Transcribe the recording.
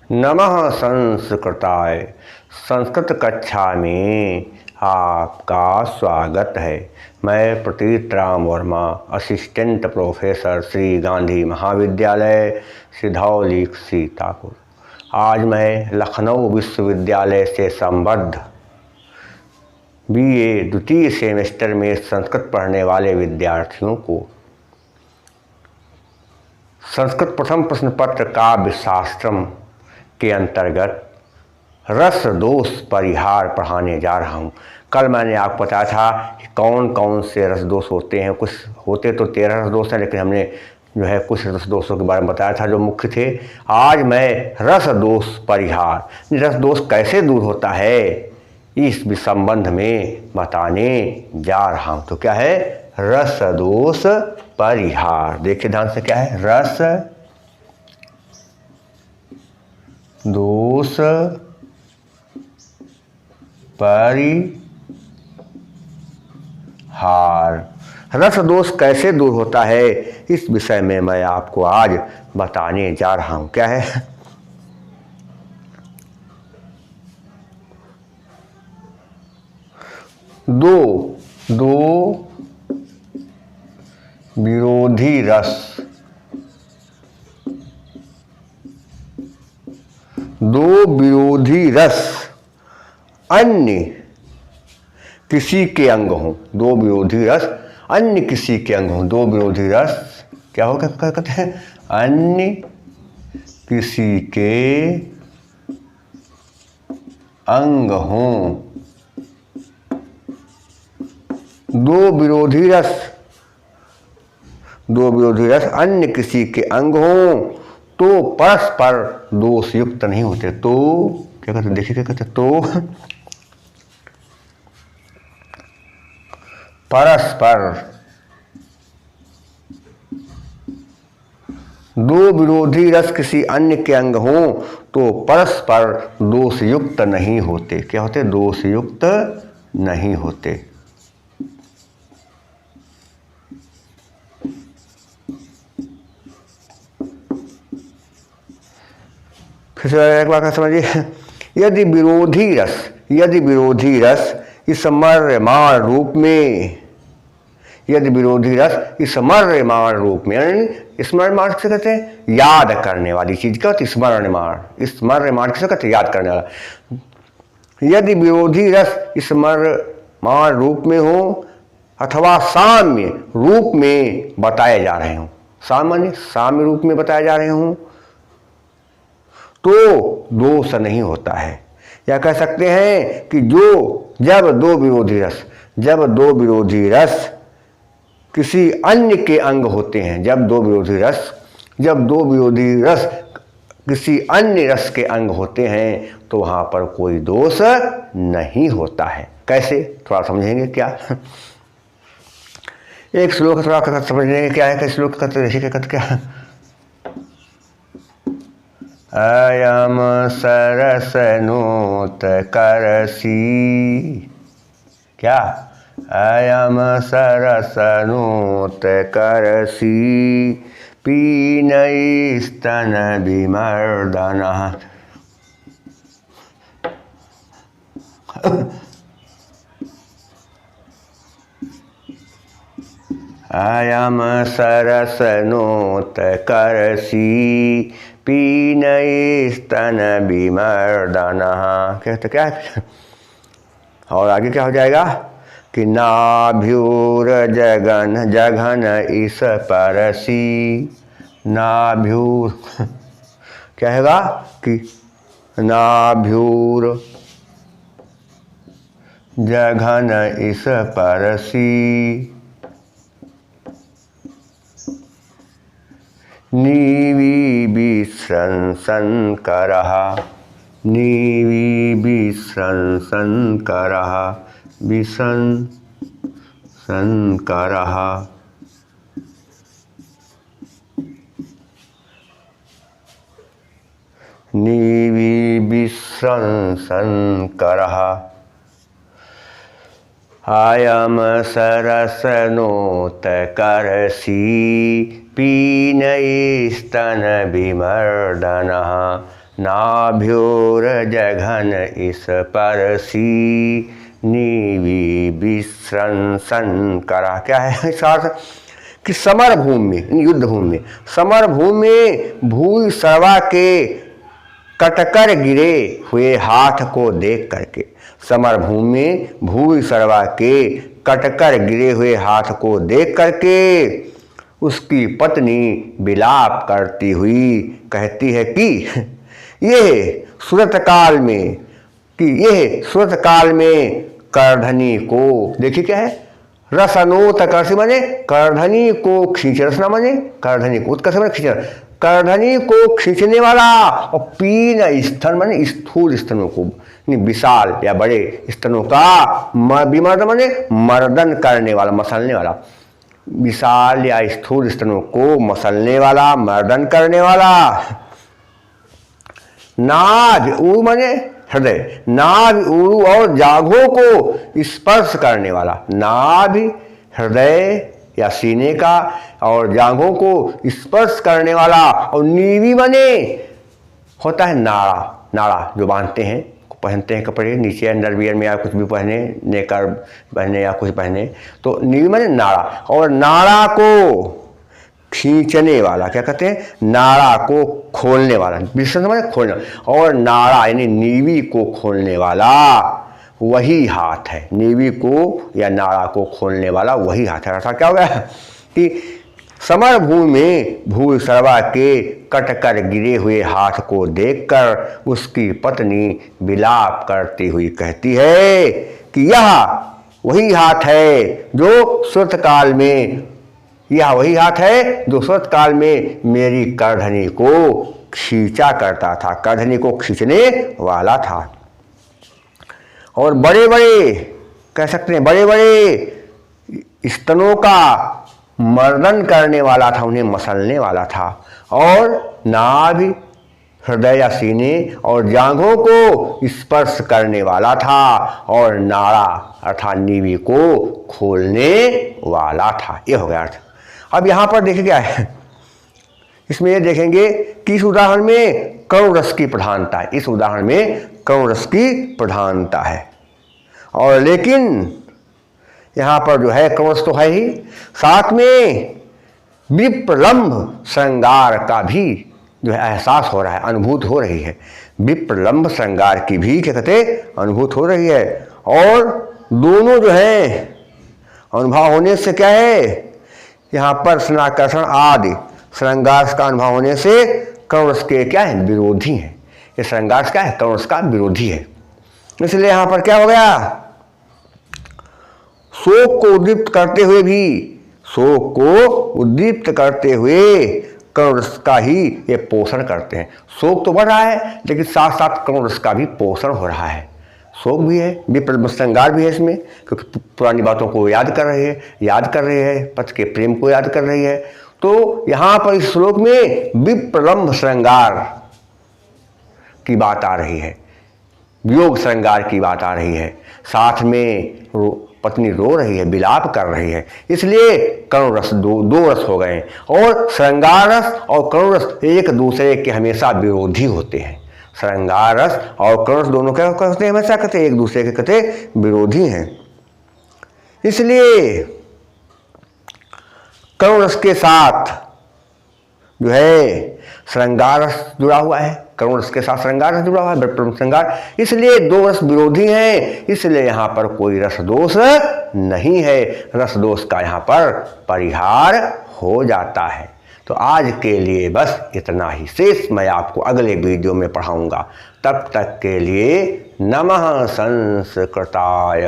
नमः संस्कृताय। संस्कृत कक्षा में आपका स्वागत है। मैं प्रतीत राम वर्मा, असिस्टेंट प्रोफेसर, श्री गांधी महाविद्यालय, सिधौली, सीतापुर। आज मैं लखनऊ विश्वविद्यालय से संबद्ध बीए द्वितीय सेमेस्टर में संस्कृत पढ़ने वाले विद्यार्थियों को संस्कृत प्रथम प्रश्न पत्र काव्य शास्त्रम के अंतर्गत रस दोष परिहार पढ़ाने जा रहा हूँ। कल मैंने आपको बताया था कि कौन कौन से रस दोष होते हैं। कुछ होते तो 13 रस दोष हैं, लेकिन हमने जो है कुछ रस दोषों के बारे में बताया था जो मुख्य थे। आज मैं रस दोष परिहार, रस दोष कैसे दूर होता है, इस संबंध में बताने जा रहा हूँ। तो क्या है रस दोष परिहार? देखिए ध्यान से, क्या है रस दोष परिहार। रस दोष कैसे दूर होता है, इस विषय में मैं आपको आज बताने जा रहा हूं। क्या है दो विरोधी रस, दो विरोधी रस अन्य किसी के अंग हों। दो विरोधी रस अन्य किसी के अंग हों। दो विरोधी रस क्या होगा, क्या कहते हैं, अन्य किसी के अंग हों। दो विरोधी रस अन्य किसी के अंग हों तो परस्पर दोष युक्त नहीं होते। तो क्या कहते, देखिए क्या कहते, तो परस्पर, दो विरोधी रस किसी अन्य के अंग हों तो परस्पर दोष युक्त नहीं होते। क्या होते, दोष युक्त नहीं होते। फिर से एक बात समझिए, यदि विरोधी रस इस मर्यमाण रूप में, यदि विरोधी रस इस मर्यमाण रूप में, स्मरणमाण किसे कहते हैं, याद करने वाली चीज का, स्मरणमाण। स्मरणमाण किसे कहते हैं, याद करने वाला। यदि विरोधी रस इस मर्यमाण रूप में हो अथवा साम्य रूप में बताए जा रहे हों, साम्य रूप में बताए जा रहे हों तो दोष नहीं होता है। या कह सकते हैं कि जब दो विरोधी रस किसी अन्य के अंग होते हैं, जब दो विरोधी रस किसी अन्य रस के अंग होते हैं तो वहां पर कोई दोष नहीं होता है। कैसे, थोड़ा समझेंगे क्या। एक श्लोक थोड़ा समझेंगे क्या है, श्लोक का क्या, अयम सरसनोत करसी, क्या, अयम सरसनोत करसी पीनैस्तन विमर्दनः। अयम सरसनोत करसी पीनैस्तन विमर्दनः। कहते क्या है, और आगे क्या हो जाएगा कि नाभ्यूर जघन इस परसी। नाभ्यूर क्या हैगा कि नाभ्यूर जघन इस परसी निविबिस्रंसंकरः, निविबिस्रंसंकरः, विसंकरः, निविबिस्रंसंकरः। अयम सरसनोत करसी पीनैस्तन विमर्दनः नाभ्योरजघन इस परसी नीवी विस्रंसन करा। क्या है इसका अर्थ? कि समर भूमि में, युद्ध भूमि में, समर भूमि में भूमि सर्वा के कटकर गिरे हुए हाथ को देख करके, समर भूमि में भूमि सर्वा के कटकर गिरे हुए हाथ को देख करके उसकी पत्नी विलाप करती हुई कहती है कि यह सुरत काल में, कि यह सुरत काल में करधनी को, देखिए क्या है, रसनोत कर्षि माने करधनी को खींच, रसना माने करधनी को, उत्कर्ष माने खींचना, करधनी को खींचने वाला, और पीन स्तन माने स्थूल स्तनों को, विशाल या बड़े स्तनों का, विमर्द माने मर्दन करने वाला, मसलने वाला, विशाल या स्थूल स्तनों को मसलने वाला, मर्दन करने वाला। नाभि ऊरु माने हृदय, नाभि ऊरु और जांघों को स्पर्श करने वाला, नाभि हृदय या सीने का और जांघों को स्पर्श करने वाला। और नीवी माने होता है नाड़ा, नाड़ा जो बांधते हैं, पहनते हैं कपड़े नीचे अंडरवियर में या कुछ भी पहने, नेकर पहने या कुछ पहने, तो नीवी माने नाड़ा, और नाड़ा को खींचने वाला, क्या कहते हैं, नाड़ा को खोलने वाला, विशेष माने खोलना, और नाड़ा यानी नीवी को खोलने वाला वही हाथ है, नीवी को या नाड़ा को खोलने वाला वही हाथ है। अर्थात क्या हो गया कि समर भूमि में भूमि सर्वा के कटकर गिरे हुए हाथ को देखकर उसकी पत्नी विलाप करती हुई कहती है कि यह वही हाथ है जो सुरत काल में, यह वही हाथ है जो सुरत काल में मेरी करधनी को खींचा करता था, करधनी को खींचने वाला था। और बड़े बड़े कह सकते हैं, बड़े बड़े स्तनों का मर्दन करने वाला था, उन्हें मसलने वाला था, और नाभि हृदय या सीने और जांघों को स्पर्श करने वाला था, और नाड़ा अर्थात नीवी को खोलने वाला था। ये हो गया अर्थ। अब यहाँ पर देखिए क्या है, इसमें ये देखेंगे कि इस उदाहरण में करुण रस की प्रधानता है, इस उदाहरण में करुण रस की प्रधानता है, और लेकिन यहाँ पर जो है करुण रस तो है ही, साथ में विप्रलंभ श्रृंगार का भी जो है एहसास हो रहा है, अनुभूत हो रही है, विप्रलंभ श्रृंगार की भी क्या कहते अनुभूत हो रही है। और दोनों जो है अनुभव होने से क्या है, यहाँ पर स्नाकर्षण आदि श्रृंगार का अनुभव होने से करुण रस के क्या है, विरोधी हैं। ये श्रृंगार क्या है, करुण रस का विरोधी है। इसलिए यहाँ पर क्या हो गया, शोक को उद्दीप्त करते हुए भी, शोक को उद्दीप्त करते हुए करुण रस का ही ये पोषण करते हैं। शोक तो बढ़ रहा है लेकिन साथ साथ करुण रस का भी पोषण हो रहा है। शोक भी है, विप्रलंभ श्रृंगार भी है इसमें, क्योंकि पुरानी बातों को याद कर रहे हैं, याद कर रहे हैं, पति के प्रेम को याद कर रही है। तो यहाँ पर इस श्लोक में विप्रलंभ श्रृंगार की बात आ रही है, वियोग श्रृंगार की बात आ रही है, साथ में पत्नी रो रही है, विलाप कर रही है, इसलिए करुण रस दो रस हो गए। और श्रृंगार रस और करुण रस एक दूसरे के हमेशा विरोधी होते हैं। श्रृंगार रस और करुण रस दोनों क्या कहते हैं, हमेशा कहते एक दूसरे के कहते विरोधी हैं। इसलिए करुण रस के साथ जो है श्रृंगार रस जुड़ा हुआ है, करुण रस के साथ श्रृंगार रस जुड़ा हुआ है, विप्रलंभ श्रृंगार, इसलिए दो रस विरोधी हैं, इसलिए यहाँ पर कोई रस दोष नहीं है, रस दोष का यहाँ पर परिहार हो जाता है। तो आज के लिए बस इतना ही, शेष मैं आपको अगले वीडियो में पढ़ाऊंगा। तब तक के लिए नमः संस्कृताय।